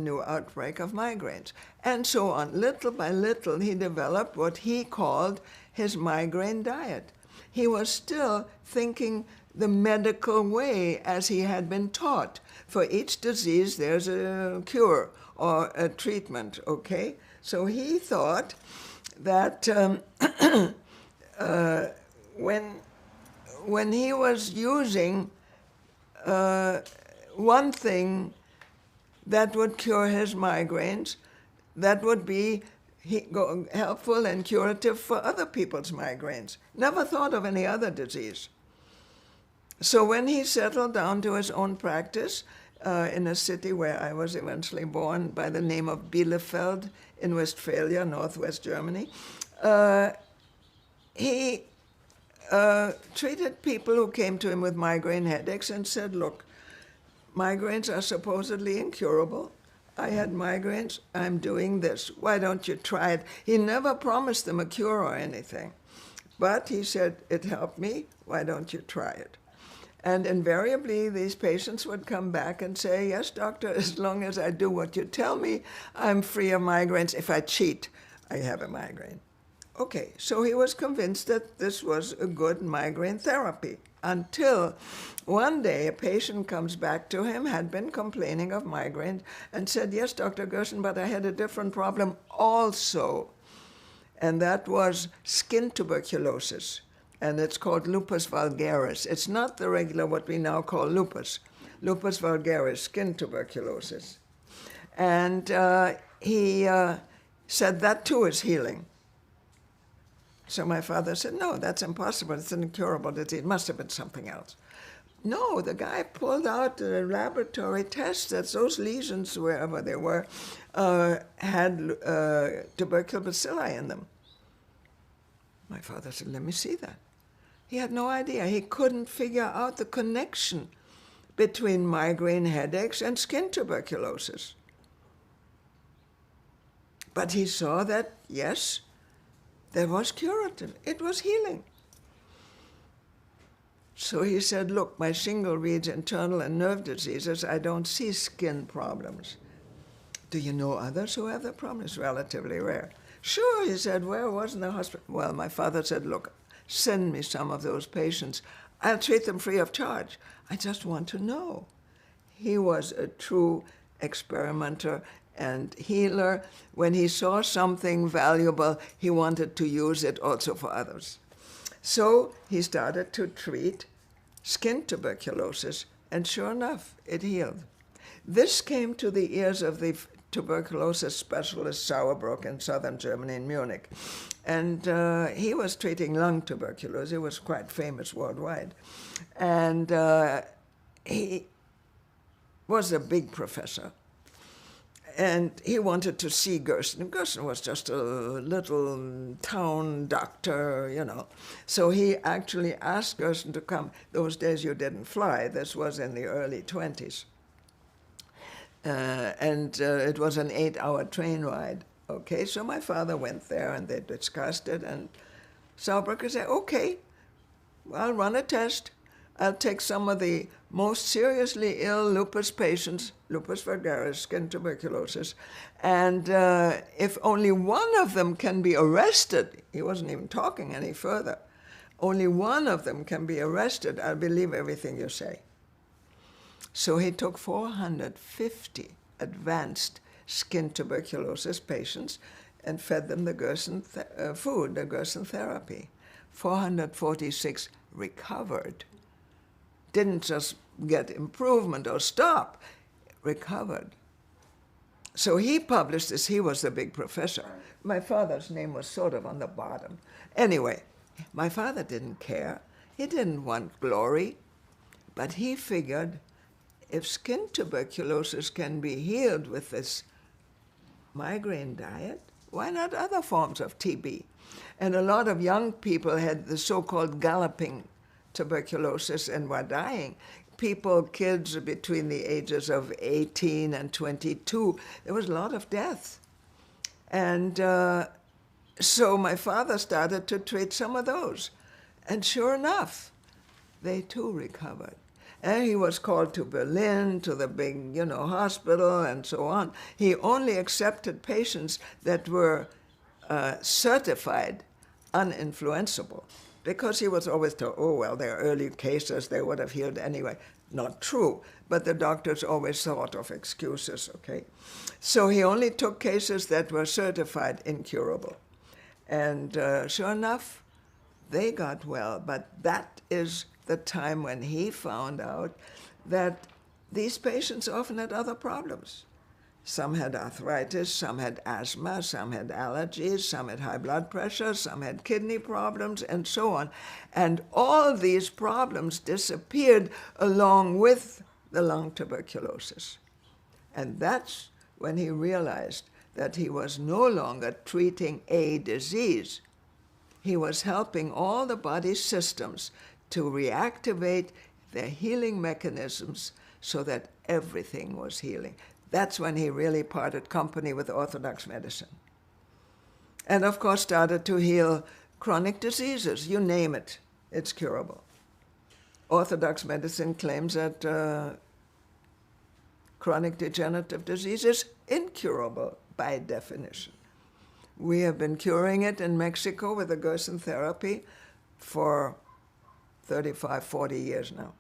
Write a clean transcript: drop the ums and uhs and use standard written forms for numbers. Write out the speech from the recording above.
new outbreak of migraines. And so on. Little by little, he developed what he called his migraine diet. He was still thinking the medical way as he had been taught. For each disease, there's a cure or a treatment, okay? So he thought that when he was using one thing that would cure his migraines, that would be helpful and curative for other people's migraines. Never thought of any other disease. So when he settled down to his own practice in a city where I was eventually born by the name of Bielefeld in Westphalia, northwest Germany, he treated people who came to him with migraine headaches and said, look, migraines are supposedly incurable. I had migraines, I'm doing this. Why don't you try it? He never promised them a cure or anything. But he said, it helped me, why don't you try it? And invariably, these patients would come back and say, yes, doctor, as long as I do what you tell me, I'm free of migraines. If I cheat, I have a migraine. Okay, so he was convinced that this was a good migraine therapy until one day a patient comes back to him, had been complaining of migraines, and said, yes, Dr. Gerson, but I had a different problem also. And that was skin tuberculosis. And it's called Lupus vulgaris. It's not the regular, what we now call lupus. Lupus vulgaris, skin tuberculosis. And he said that too is healing. So my father said, no, that's impossible. It's an incurable disease. It must have been something else. No, the guy pulled out a laboratory test that those lesions, wherever they were, had tubercular bacilli in them. My father said, let me see that. He had no idea. He couldn't figure out the connection between migraine headaches and skin tuberculosis. But he saw that, yes, there was curative. It was healing. So he said, look, my shingle reads internal and nerve diseases. I don't see skin problems. Do you know others who have the problem? It's relatively rare. Sure, he said, where was in the hospital? Well, my father said, look, send me some of those patients. I'll treat them free of charge. I just want to know. He was a true experimenter and healer. When he saw something valuable, he wanted to use it also for others. So he started to treat skin tuberculosis, and sure enough, it healed. This came to the ears of the tuberculosis specialist Sauerbruck in southern Germany, in Munich. And he was treating lung tuberculosis. He was quite famous worldwide. And he was a big professor. And he wanted to see Gerson. Gerson was just a little town doctor, you know. So he actually asked Gerson to come. Those days you didn't fly. This was in the early 20s. It was an 8-hour train ride. Okay, so my father went there and they discussed it, and Sauerbruck said, okay, I'll run a test. I'll take some of the most seriously ill lupus patients, lupus vulgaris, skin tuberculosis, and if only one of them can be arrested, he wasn't even talking any further, only one of them can be arrested, I'll believe everything you say. So he took 450 advanced skin tuberculosis patients and fed them the Gerson food, the Gerson therapy. 446 recovered. Didn't just get improvement or stop, recovered. So he published this. He was the big professor. My father's name was sort of on the bottom. Anyway, my father didn't care. He didn't want glory, but he figured if skin tuberculosis can be healed with this migraine diet, why not other forms of TB? And a lot of young people had the so-called galloping tuberculosis and were dying. People, kids between the ages of 18 and 22, there was a lot of death. And so my father started to treat some of those. And sure enough, they too recovered. And he was called to Berlin, to the big, hospital and so on. He only accepted patients that were certified uninfluenceable, because he was always told, oh, well, they're early cases, they would have healed anyway. Not true, but the doctors always thought of excuses, okay? So he only took cases that were certified incurable. And sure enough, they got well, but that is the time when he found out that these patients often had other problems. Some had arthritis, some had asthma, some had allergies, some had high blood pressure, some had kidney problems, and so on. And all these problems disappeared along with the lung tuberculosis. And that's when he realized that he was no longer treating a disease. He was helping all the body's systems to reactivate their healing mechanisms so that everything was healing. That's when he really parted company with Orthodox medicine. And of course started to heal chronic diseases. You name it, it's curable. Orthodox medicine claims that chronic degenerative disease is incurable by definition. We have been curing it in Mexico with the Gerson therapy for 35, 40 years now.